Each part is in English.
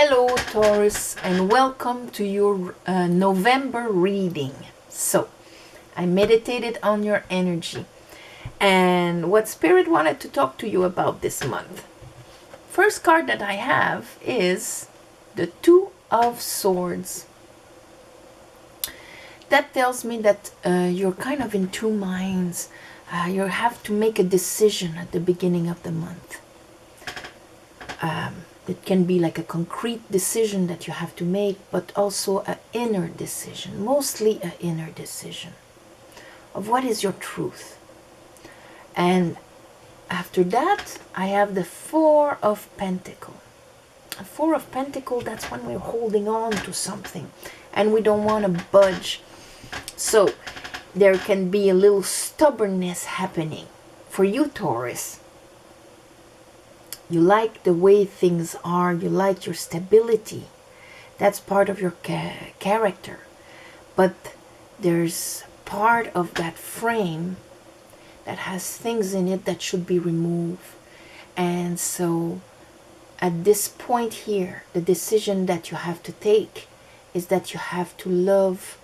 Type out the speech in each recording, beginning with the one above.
Hello Taurus, and welcome to your November reading. So, I meditated on your energy and what Spirit wanted to talk to you about this month. First card that I have is the Two of Swords. That tells me that you're kind of in two minds. You have to make a decision at the beginning of the month. It can be like a concrete decision that you have to make, but also an inner decision, mostly an inner decision of what is your truth. And after that, I have the Four of Pentacles. A Four of Pentacles, that's when we're holding on to something and we don't want to budge. So there can be a little stubbornness happening. For you, Taurus, you like the way things are, you like your stability. That's part of your character. But there's part of that frame that has things in it that should be removed. And so at this point here, the decision that you have to take is that you have to love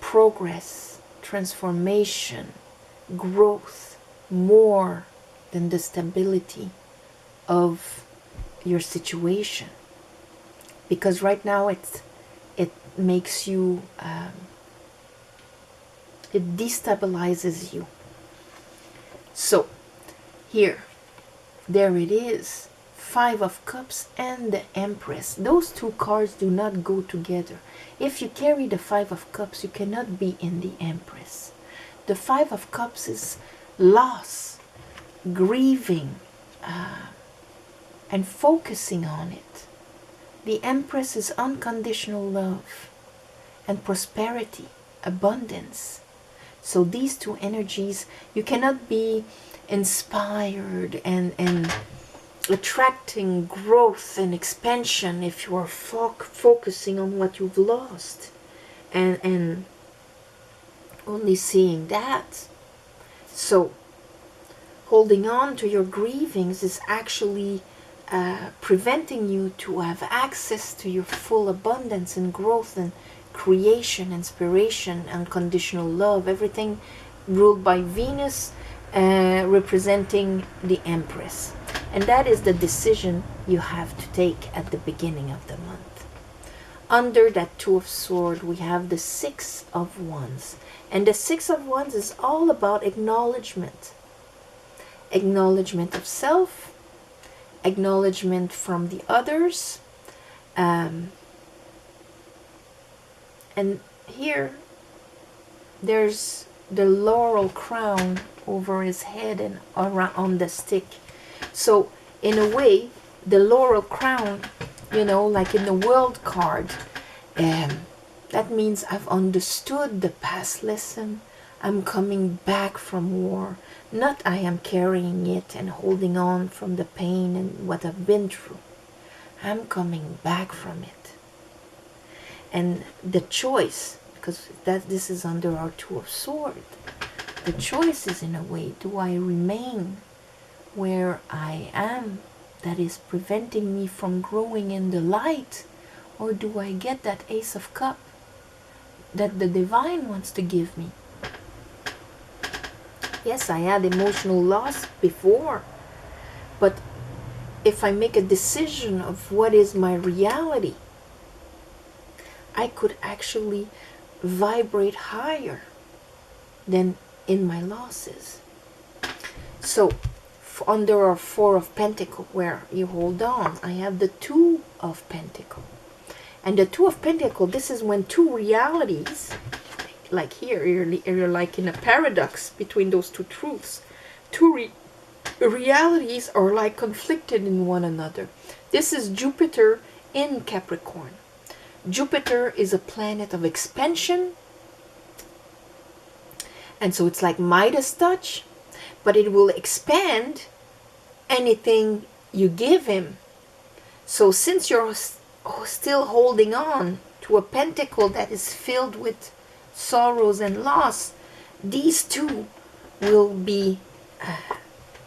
progress, transformation, growth more than the stability of your situation, because right now it makes you it destabilizes you. So here, there it is, Five of Cups and the Empress. Those two cards do not go together. If you carry the Five of Cups, you cannot be in the Empress. The Five of Cups is loss, grieving, and focusing on it. The Empress is unconditional love and prosperity, abundance. So these two energies, you cannot be inspired and attracting growth and expansion if you are focusing on what you've lost and only seeing that. So holding on to your grievings is actually preventing you to have access to your full abundance and growth and creation, inspiration, unconditional love, everything ruled by Venus, representing the Empress. And that is the decision you have to take at the beginning of the month. Under that Two of Swords, we have the Six of Wands. And the Six of Wands is all about acknowledgement. Acknowledgement of self, acknowledgement from the others. And here, there's the laurel crown over his head and around on the stick. So in a way, the laurel crown, like in the world card, that means I've understood the past lesson. I'm coming back from war. Not I am carrying it and holding on from the pain and what I've been through. I'm coming back from it. And the choice, because this is under our Two of Swords, the choice is in a way, do I remain where I am that is preventing me from growing in the light, or do I get that Ace of Cups that the divine wants to give me? Yes, I had emotional loss before, but if I make a decision of what is my reality, I could actually vibrate higher than in my losses. So under our Four of Pentacles, where you hold on, I have the Two of Pentacles. And the Two of Pentacles, this is when two realities, like here, you're like in a paradox between those two truths. Two realities are like conflicted in one another. This is Jupiter in Capricorn. Jupiter is a planet of expansion. And so it's like Midas touch, but it will expand anything you give him. So since you're still holding on to a pentacle that is filled with sorrows and loss, these two will be,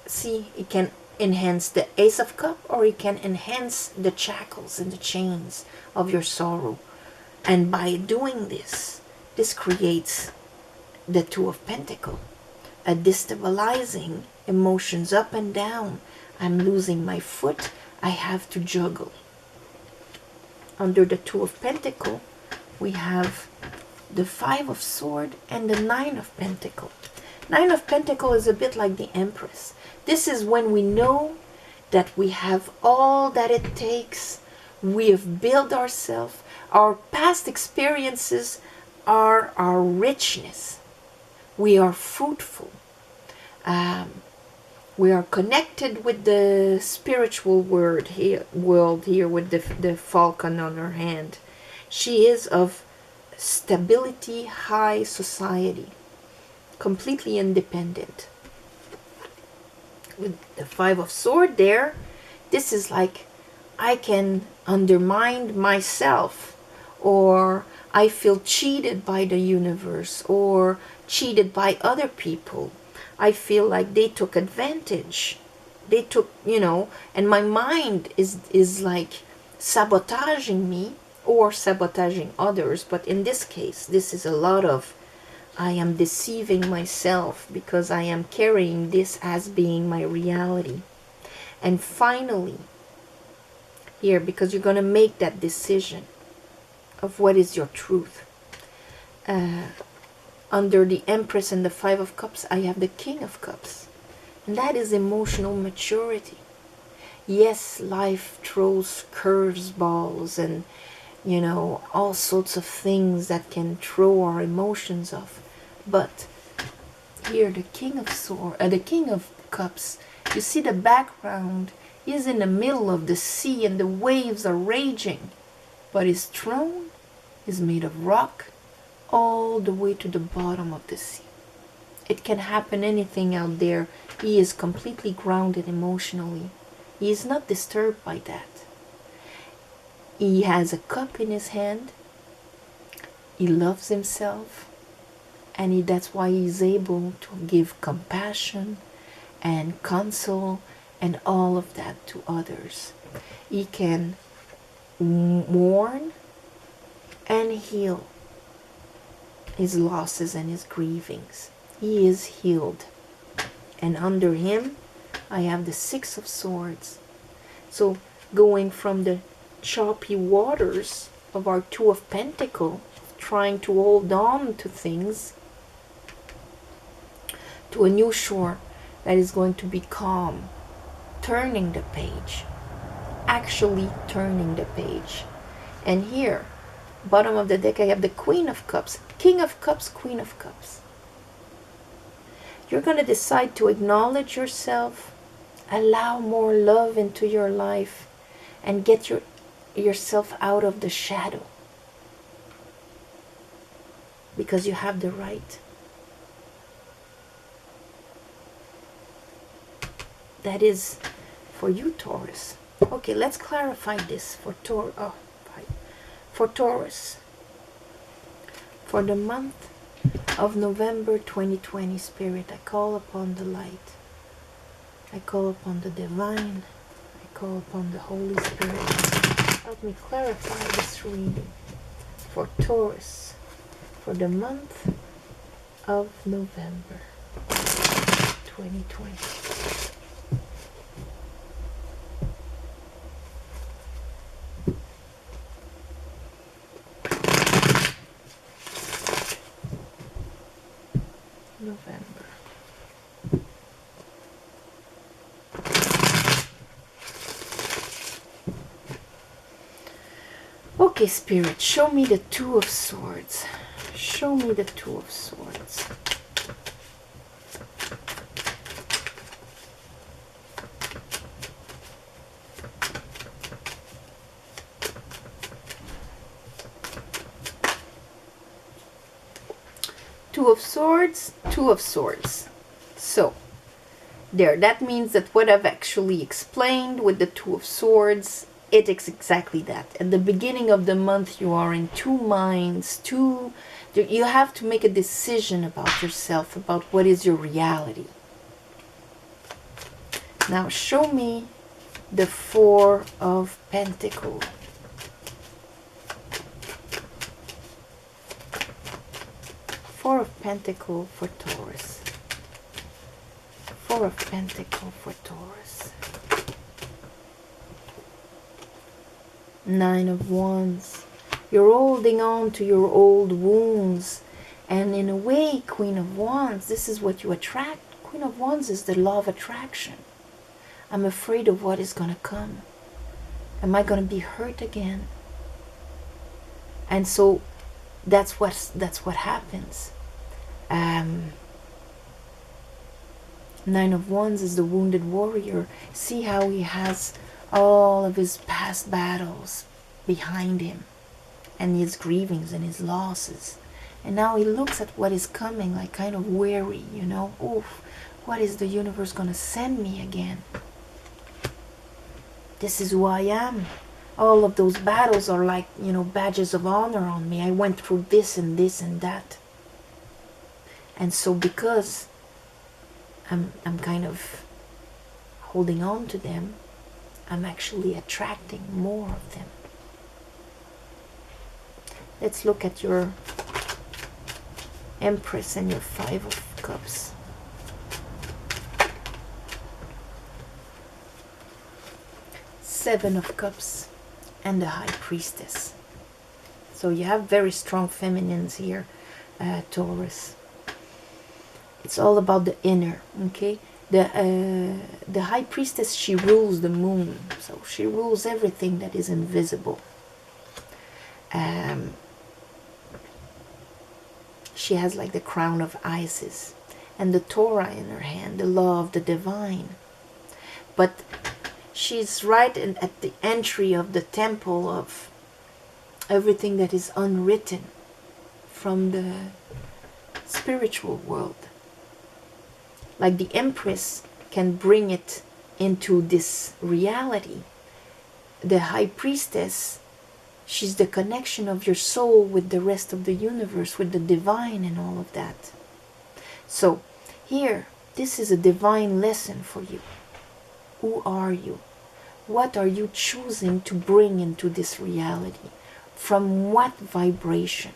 see, it can enhance the Ace of Cups, or it can enhance the shackles and the chains of your sorrow. And by doing this, this creates the Two of Pentacles, a destabilizing emotions up and down. I'm losing my foot, I have to juggle. Under the Two of Pentacles, we have the Five of Swords and the Nine of Pentacles. Nine of Pentacles is a bit like the Empress. This is when we know that we have all that it takes. We have built ourselves. Our past experiences are our richness. We are fruitful. We are connected with the spiritual world here with the falcon on her hand. She is of stability, high society, completely independent. With the Five of Swords there, this is like I can undermine myself, or I feel cheated by the universe, or cheated by other people. I feel like they took advantage. They took, and my mind is like sabotaging me or sabotaging others. But in this case, this is a lot of I am deceiving myself because I am carrying this as being my reality. And finally, here, because you're going to make that decision of what is your truth. Under the Empress and the Five of Cups, I have the King of Cups. And that is emotional maturity. Yes, life throws curveballs and, all sorts of things that can throw our emotions off. But here, the King of Cups, you see the background. He is in the middle of the sea and the waves are raging. But his throne is made of rock all the way to the bottom of the sea. It can happen anything out there. He is completely grounded emotionally. He is not disturbed by that. He has a cup in his hand. He loves himself. And that's why he's able to give compassion and counsel and all of that to others. He can mourn and heal his losses and his grievings. He is healed. And under him, I have the Six of Swords. So going from the choppy waters of our Two of Pentacles, trying to hold on to things, to a new shore that is going to be calm, turning the page, actually turning the page. And here, bottom of the deck, I have the Queen of Cups, King of Cups, Queen of Cups. You're going to decide to acknowledge yourself, allow more love into your life, and get yourself out of the shadow. Because you have the right. That is for you, Taurus. Okay, let's clarify this for Taurus. For the month of November 2020, Spirit, I call upon the light. I call upon the divine. I call upon the Holy Spirit. Help me clarify this reading for Taurus for the month of November 2020. November. Okay, Spirit, show me the Two of Swords. Show me the Two of Swords. Two of Swords, Two of Swords. So, there, that means that what I've actually explained with the Two of Swords, it is exactly that. At the beginning of the month, you are in two minds, you have to make a decision about yourself, about what is your reality. Now show me the Four of Pentacles. Four of Pentacles for Taurus. Four of Pentacles for Taurus. Nine of Wands. You're holding on to your old wounds. And in a way, Queen of Wands, this is what you attract. Queen of Wands is the law of attraction. I'm afraid of what is going to come. Am I going to be hurt again? And so that's what happens. Nine of Wands is the wounded warrior. See how he has all of his past battles behind him, and his grievings and his losses. And now he looks at what is coming like kind of weary, you know. Oof, what is the universe going to send me again? This is who I am. All of those battles are like, you know, badges of honor on me. I went through this and this and that. And so because I'm kind of holding on to them, I'm actually attracting more of them. Let's look at your Empress and your Five of Cups. Seven of Cups and the High Priestess. So you have very strong feminines here, Taurus. It's all about the inner, okay? The High Priestess, she rules the moon. So she rules everything that is invisible. She has like the crown of Isis and the Torah in her hand, the law of the divine. But she's right at the entry of the temple of everything that is unwritten from the spiritual world. Like the Empress can bring it into this reality. The High Priestess, she's the connection of your soul with the rest of the universe, with the divine and all of that. So here, this is a divine lesson for you. Who are you? What are you choosing to bring into this reality? From what vibration?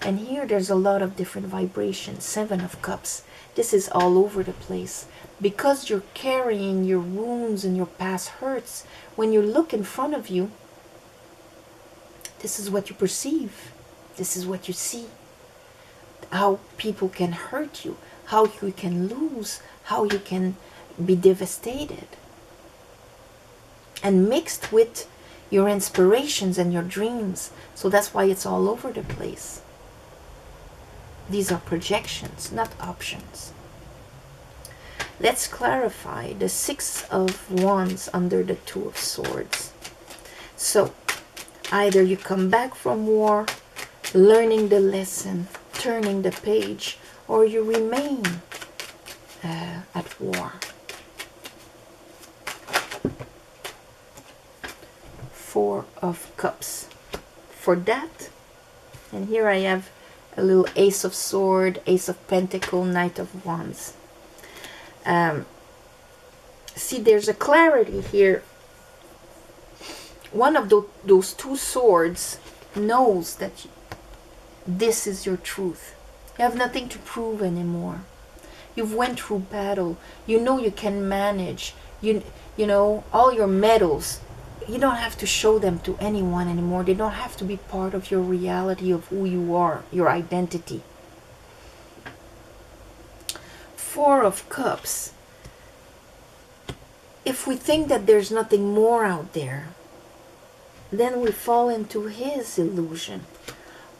And here there's a lot of different vibrations. Seven of Cups. This is all over the place. Because you're carrying your wounds and your past hurts, when you look in front of you, this is what you perceive. This is what you see. How people can hurt you. How you can lose. How you can be devastated. And mixed with your inspirations and your dreams. So that's why it's all over the place. These are projections, not options. Let's clarify the Six of Wands under the Two of Swords. So, either you come back from war, learning the lesson, turning the page, or you remain at war. Four of Cups. For that, and here I have a little Ace of Sword, Ace of Pentacle, Knight of Wands. See, there's a clarity here. One of those two swords knows that this is your truth. You have nothing to prove anymore. You've went through battle. You know you can manage. You know all your medals. You don't have to show them to anyone anymore. They don't have to be part of your reality of who you are, your identity. Four of Cups. If we think that there's nothing more out there, then we fall into his illusion.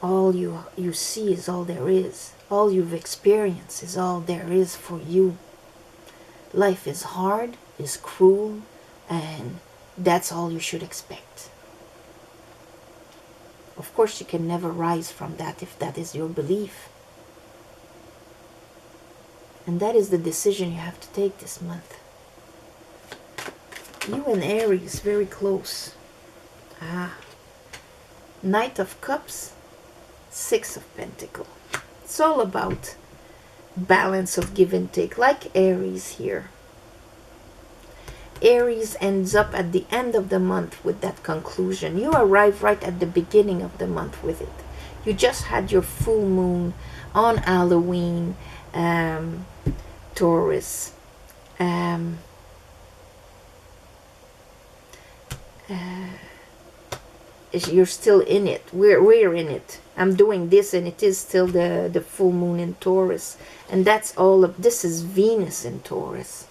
All you see is all there is. All you've experienced is all there is for you. Life is hard, is cruel, and that's all you should expect. Of course, you can never rise from that if that is your belief. And that is the decision you have to take this month. You and Aries, very close. Knight of Cups, Six of Pentacles. It's all about balance of give and take, like Aries here. Aries ends up at the end of the month with that conclusion. You arrive right at the beginning of the month with it. You just had your full moon on Halloween, Taurus. You're still in it. We're in it. I'm doing this, and it is still the full moon in Taurus, and that's all of this is Venus in Taurus.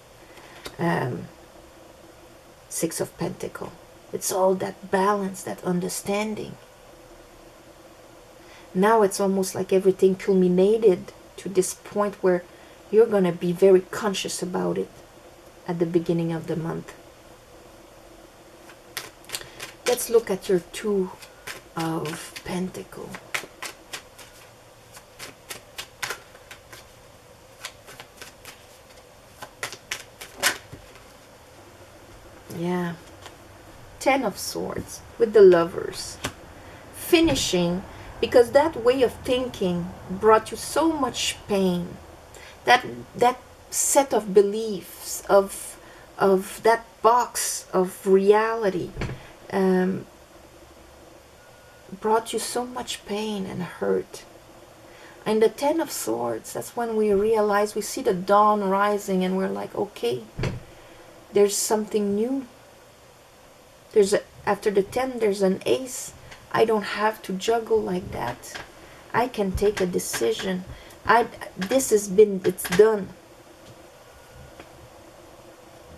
Six of Pentacles. It's all that balance, that understanding. Now it's almost like everything culminated to this point where you're going to be very conscious about it at the beginning of the month. Let's look at your Two of Pentacles. Yeah. Ten of Swords with the Lovers. Finishing, because that way of thinking brought you so much pain. That set of beliefs, of that box of reality, brought you so much pain and hurt. And the Ten of Swords, that's when we realize, we see the dawn rising, and we're like, okay, there's something new. After the 10, there's an ace. I don't have to juggle like that. I can take a decision. It's done.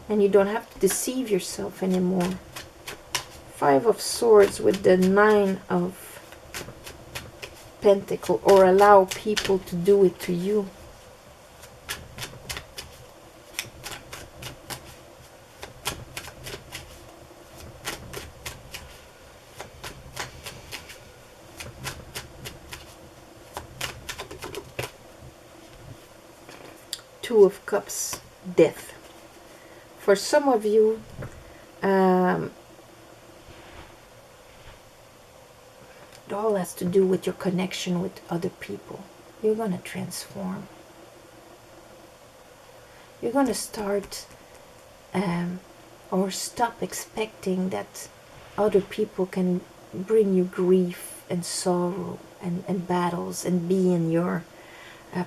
And you don't have to deceive yourself anymore. Five of Swords with the Nine of Pentacles, or allow people to do it to you. Two of Cups, death. For some of you, it all has to do with your connection with other people. You're going to transform. You're going to start or stop expecting that other people can bring you grief and sorrow and battles, and be in your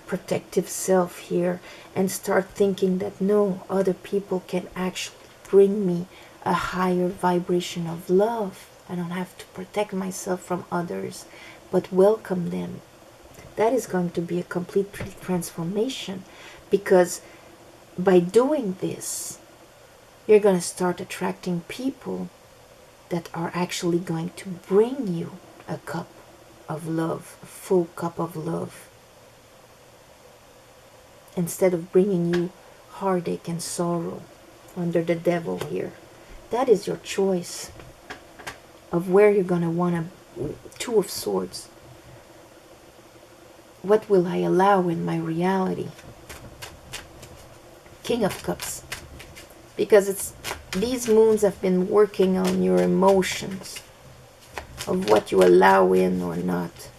protective self here, and start thinking that no, other people can actually bring me a higher vibration of love. I don't have to protect myself from others, but welcome them. That is going to be a complete transformation, because by doing this, you're going to start attracting people that are actually going to bring you a cup of love, a full cup of love, instead of bringing you heartache and sorrow under the devil here. That is your choice of where you're going to want to. Two of Swords. What will I allow in my reality? King of Cups. Because these moons have been working on your emotions, of what you allow in or not.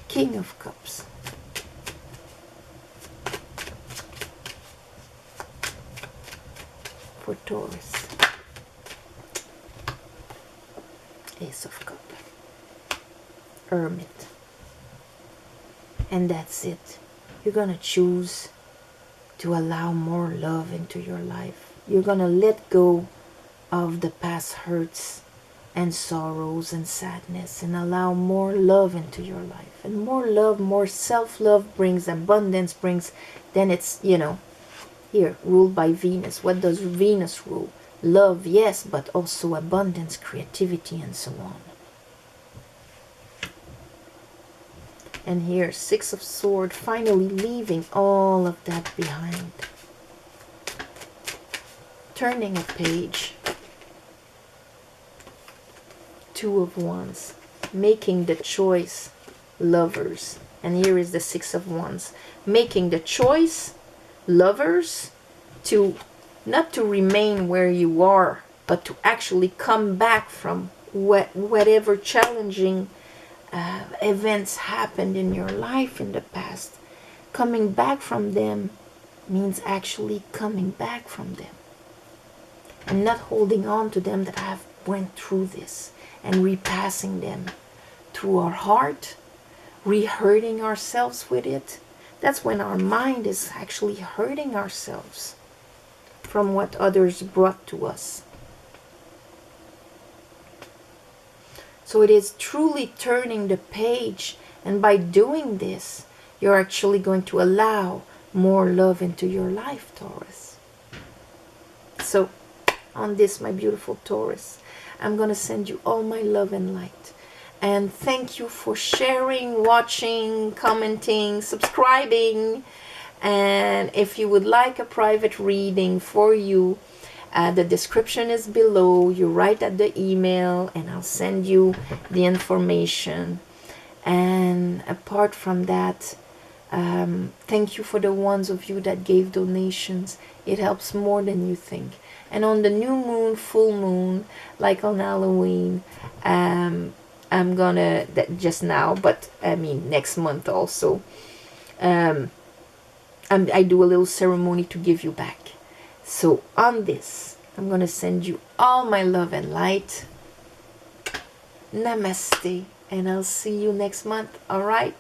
King of Cups. For Taurus. Ace of Cups. Hermit. And that's it. You're going to choose to allow more love into your life. You're going to let go of the past hurts and sorrows and sadness, and allow more love into your life. And more love, more self-love brings abundance, then it's, here, ruled by Venus. What does Venus rule? Love, yes, but also abundance, creativity, and so on. And here, Six of Swords, finally leaving all of that behind. Turning a page. Two of Wands, making the choice, Lovers. And here is the Six of Wands, making the choice, Lovers, to not to remain where you are, but to actually come back from whatever challenging events happened in your life in the past. Coming back from them means actually coming back from them. and not holding on to them, that I have went through this, and repassing them through our heart, re-hurting ourselves with it. That's when our mind is actually hurting ourselves from what others brought to us. So it is truly turning the page, and by doing this, you're actually going to allow more love into your life, Taurus. So on this, my beautiful Taurus, I'm going to send you all my love and light. And thank you for sharing, watching, commenting, subscribing. And if you would like a private reading for you, the description is below. You write at the email and I'll send you the information. And apart from that, thank you for the ones of you that gave donations. It helps more than you think. And on the new moon, full moon, like on Halloween, I'm gonna, just now, but I mean next month also, I do a little ceremony to give you back. So on this, I'm gonna send you all my love and light. Namaste, and I'll see you next month. All right?